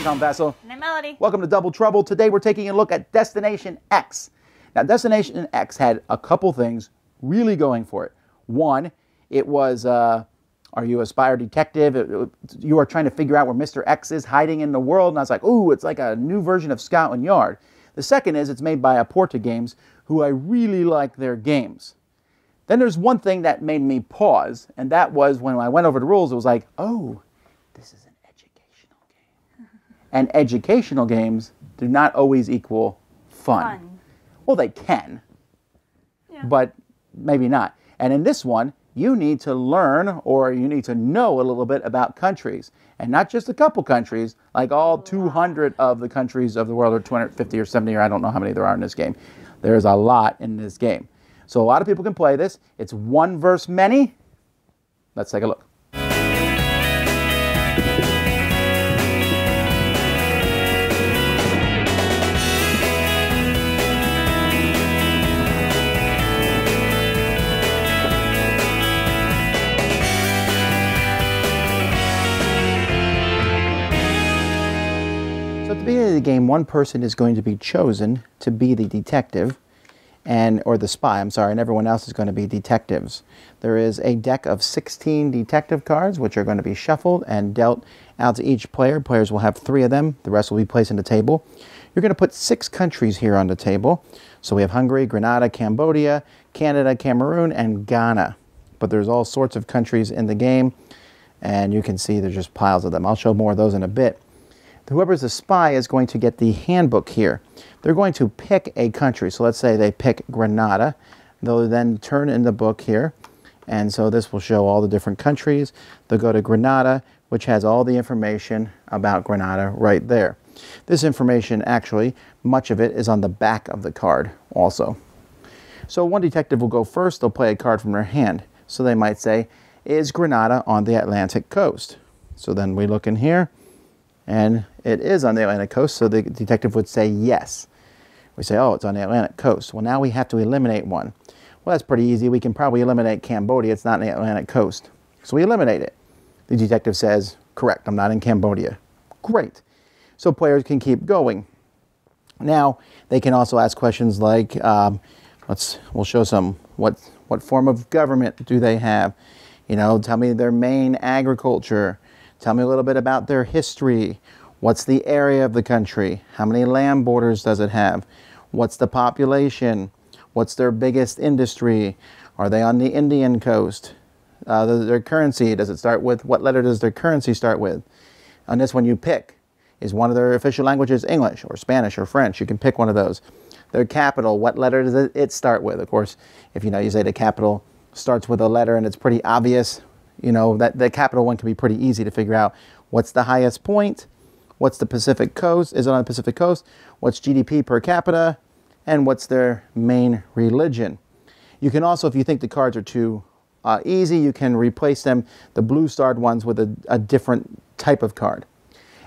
I'm Tom Vassell. And I'm Melody. Welcome to Double Trouble. Today we're taking a look at Destination X. Now, Destination X had a couple things really going for it. One, it was, are you a spy or detective? You are trying to figure out where Mr. X is hiding in the world. And I was like, ooh, it's like a new version of Scotland Yard. The second is it's made by Aporta Games, who I really like their games. Then there's one thing that made me pause, and that was when I went over the rules, it was like, oh, this is an educational game. And educational games do not always equal fun. Well, they can, but maybe not. And in this one, you need to learn or you need to know a little bit about countries. And not just a couple countries, like all 200 of the countries of the world, or 250 or 70, or I don't know how many there are in this game. There's a lot in this game. So a lot of people can play this. It's one versus many. Let's take a look. So at the beginning of the game, one person is going to be chosen to be the detective. Or the spy, I'm sorry, and everyone else is going to be detectives. There is a deck of 16 detective cards, which are going to be shuffled and dealt out to each player. Players will have 3 of them. The rest will be placed on the table. You're going to put 6 countries here on the table. So we have Hungary, Grenada, Cambodia, Canada, Cameroon, and Ghana. But there's all sorts of countries in the game, and you can see there's just piles of them. I'll show more of those in a bit. Whoever's a spy is going to get the handbook here. They're going to pick a country. So let's say they pick Grenada. They'll then turn in the book here. And so this will show all the different countries. They'll go to Grenada, which has all the information about Grenada right there. This information, actually, much of it is on the back of the card also. So one detective will go first. They'll play a card from their hand. So they might say, is Grenada on the Atlantic coast? So then we look in here. And it is on the Atlantic coast, so the detective would say yes. We say, oh, it's on the Atlantic coast. Well, now we have to eliminate one. Well, that's pretty easy. We can probably eliminate Cambodia. It's not on the Atlantic coast. So we eliminate it. The detective says, correct, I'm not in Cambodia. Great. So players can keep going. Now, they can also ask questions like, we'll show some, what form of government do they have? You know, tell me their main agriculture. Tell me a little bit about their history. What's the area of the country? How many land borders does it have? What's the population? What's their biggest industry? Are they on the Indian coast? Their currency, does it start with, what letter does their currency start with? On this one you pick. Is one of their official languages English or Spanish or French? You can pick one of those. Their capital, what letter does it start with? Of course, if you say the capital starts with a letter and it's pretty obvious, that the capital one can be pretty easy to figure out. What's the highest point? What's the Pacific coast? Is it on the Pacific coast? What's GDP per capita? And what's their main religion? You can also, if you think the cards are too easy, you can replace them, the blue starred ones, with a different type of card.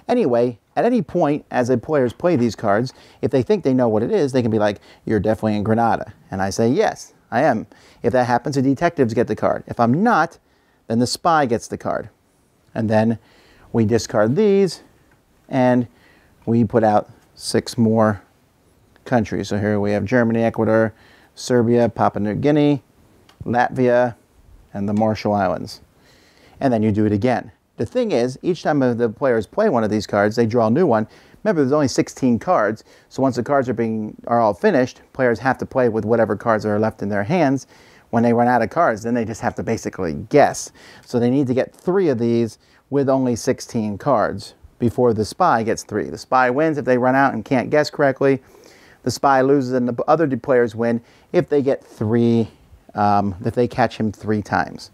Anyway, at any point as the players play these cards, if they think they know what it is, they can be like, you're definitely in Grenada. And I say, yes, I am. If that happens, the detectives get the card. If I'm not, then the spy gets the card. And then we discard these, and we put out 6 more countries. So here we have Germany, Ecuador, Serbia, Papua New Guinea, Latvia, and the Marshall Islands. And then you do it again. The thing is, each time the players play one of these cards, they draw a new one. Remember, there's only 16 cards, so once the cards are all finished, players have to play with whatever cards are left in their hands. When they run out of cards, then they just have to basically guess. So they need to get 3 of these with only 16 cards before the spy gets 3. The spy wins if they run out and can't guess correctly. The spy loses and the other players win if they get 3, if they catch him 3 times.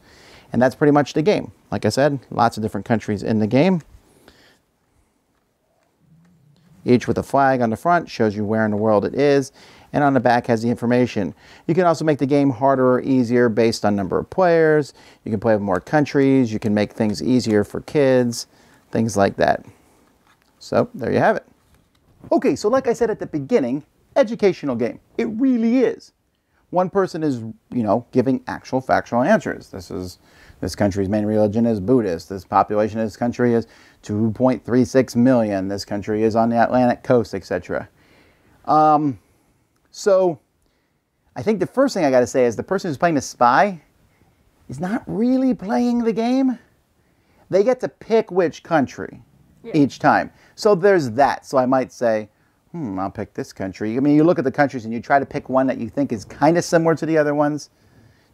And that's pretty much the game. Like I said, lots of different countries in the game. Each with a flag on the front shows you where in the world it is, and on the back has the information. You can also make the game harder or easier based on number of players. You can play with more countries. You can make things easier for kids, things like that. So there you have it. Okay, so like I said at the beginning, educational game. It really is. one person is, giving actual factual answers. This country's main religion is Buddhist. This population of this country is 2.36 million. This country is on the Atlantic coast, etc. So I think the first thing I got to say is the person who's playing the spy is not really playing the game. They get to pick which country each time. So there's that. So I might say, I'll pick this country. I mean, you look at the countries and you try to pick one that you think is kind of similar to the other ones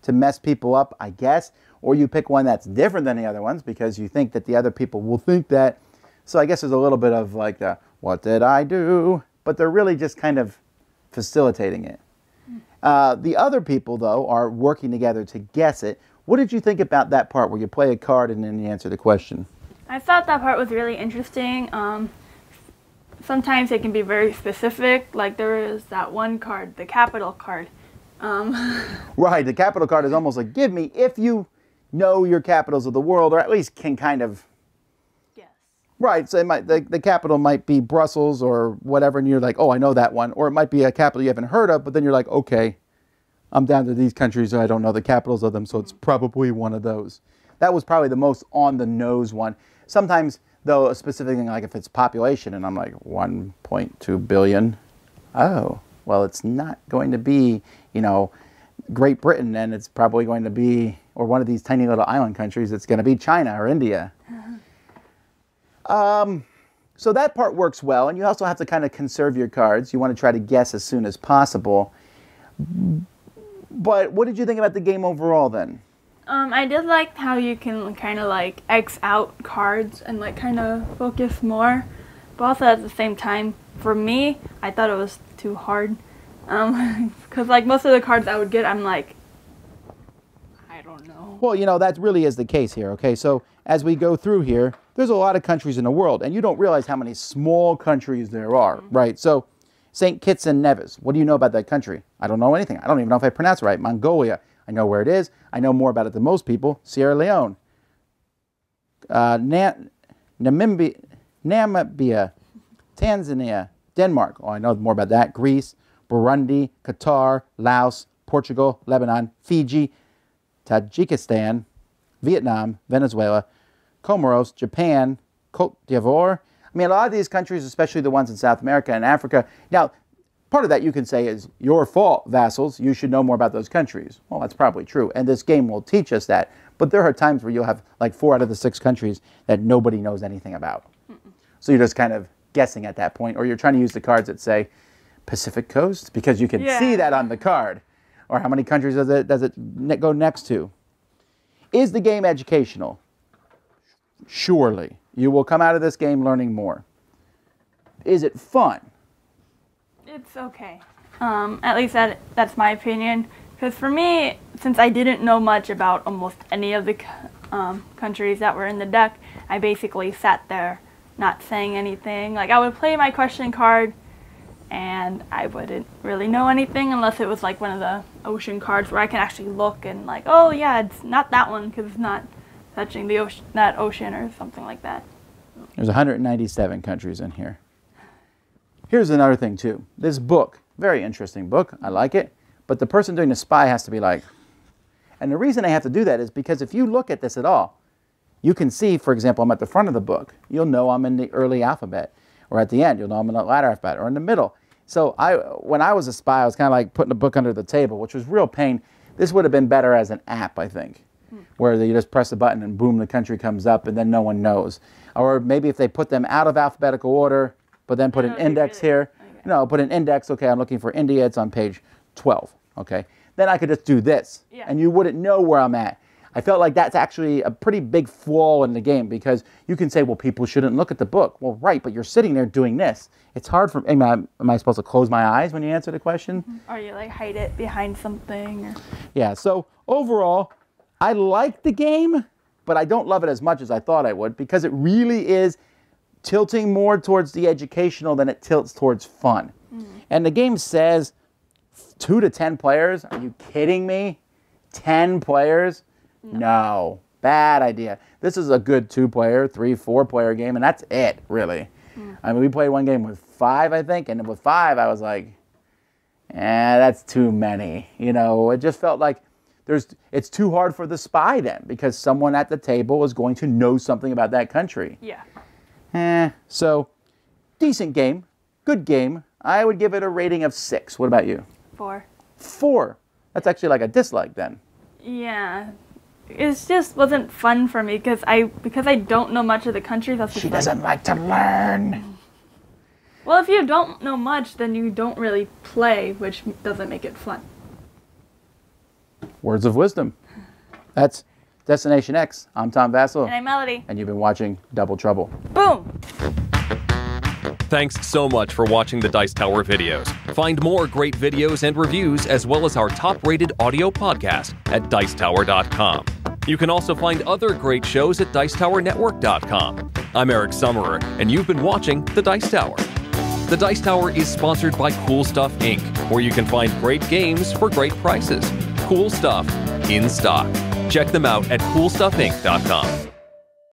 to mess people up, I guess. Or you pick one that's different than the other ones because you think that the other people will think that. So I guess there's a little bit of like the, what did I do? But they're really just kind of facilitating it. The other people, though, are working together to guess it. What did you think about that part where you play a card and then you answer the question? I thought that part was really interesting. Sometimes it can be very specific. Like there is that one card, the capital card. Right, the capital card is almost like, give me if you know your capitals of the world, or at least can kind of guess. Right, so the capital might be Brussels or whatever, and you're like, oh, I know that one. Or it might be a capital you haven't heard of, but then you're like, okay, I'm down to these countries, I don't know the capitals of them, so it's probably one of those. That was probably the most on-the-nose one. Sometimes, though, a specific thing, like if it's population, and I'm like, 1.2 billion. Oh, well, it's not going to be, Great Britain, and it's probably going to be, or one of these tiny little island countries, it's going to be China or India. So that part works well, and you also have to kind of conserve your cards. You want to try to guess as soon as possible. But what did you think about the game overall then? I did like how you can kind of like X out cards and like kind of focus more. But also at the same time, for me, I thought it was too hard. Because like most of the cards I would get, I'm like, I don't know. Well, that really is the case here, okay? So as we go through here, there's a lot of countries in the world, and you don't realize how many small countries there are, right? So St. Kitts and Nevis, what do you know about that country? I don't know anything. I don't even know if I pronounce it right. Mongolia, I know where it is. I know more about it than most people. Sierra Leone, Namibia, Tanzania, Denmark, I know more about that. Greece, Burundi, Qatar, Laos, Portugal, Lebanon, Fiji, Tajikistan, Vietnam, Venezuela, Comoros, Japan, Cote d'Ivoire. I mean, a lot of these countries, especially the ones in South America and Africa. Now, part of that you can say is your fault, vassals. You should know more about those countries. Well, that's probably true, and this game will teach us that. But there are times where you'll have like 4 out of the 6 countries that nobody knows anything about. So you're just kind of guessing at that point, or you're trying to use the cards that say Pacific Coast because you can see that on the card. Or how many countries does it go next to? Is the game educational? Surely. You will come out of this game learning more. Is it fun? It's okay. At least that's my opinion. Because for me, since I didn't know much about almost any of the countries that were in the deck, I basically sat there not saying anything. Like I would play my question card and I wouldn't really know anything unless it was like one of the ocean cards where I can actually look and like, oh yeah, it's not that one because it's not touching the ocean, that ocean or something like that. There's 197 countries in here. Here's another thing too. This book, very interesting book. I like it. But the person doing the spy has to be like, and the reason they have to do that is because if you look at this at all, you can see, for example, I'm at the front of the book. You'll know I'm in the early alphabet. Or at the end, you'll know I'm in the latter alphabet. Or in the middle. So when I was a spy, I was kind of like putting a book under the table, which was real pain. This would have been better as an app, I think, where you just press a button and boom, the country comes up and then no one knows. Or maybe if they put them out of alphabetical order, but then put an index here. Okay. No, put an index. Okay, I'm looking for India. It's on page 12. Okay, then I could just do this, and you wouldn't know where I'm at. I felt like that's actually a pretty big flaw in the game because you can say, well, people shouldn't look at the book. Well, right, but you're sitting there doing this. It's hard for, am I supposed to close my eyes when you answer the question? Or you like hide it behind something. Or... Yeah, so overall, I like the game, but I don't love it as much as I thought I would because it really is tilting more towards the educational than it tilts towards fun. And the game says 2 to 10 players. Are you kidding me? 10 players? No, bad idea. This is a good 2-player, 3, 4-player game, and that's it, really. I mean, we played one game with 5, I think, and with 5, I was like, that's too many. You know, it just felt like it's too hard for the spy then, because someone at the table is going to know something about that country. Yeah. So, decent game, good game. I would give it a rating of 6. What about you? 4. 4. That's actually like a dislike then. Yeah. It just wasn't fun for me because I don't know much of the countries. She doesn't like to learn. Well, if you don't know much, then you don't really play, which doesn't make it fun. Words of wisdom. That's Destination X. I'm Tom Vassell. And I'm Melody. And you've been watching Double Trouble. Boom! Thanks so much for watching the Dice Tower videos. Find more great videos and reviews, as well as our top-rated audio podcast at Dicetower.com. You can also find other great shows at Dicetowernetwork.com. I'm Eric Summerer, and you've been watching The Dice Tower. The Dice Tower is sponsored by Cool Stuff Inc., where you can find great games for great prices. Cool stuff in stock. Check them out at CoolStuffInc.com.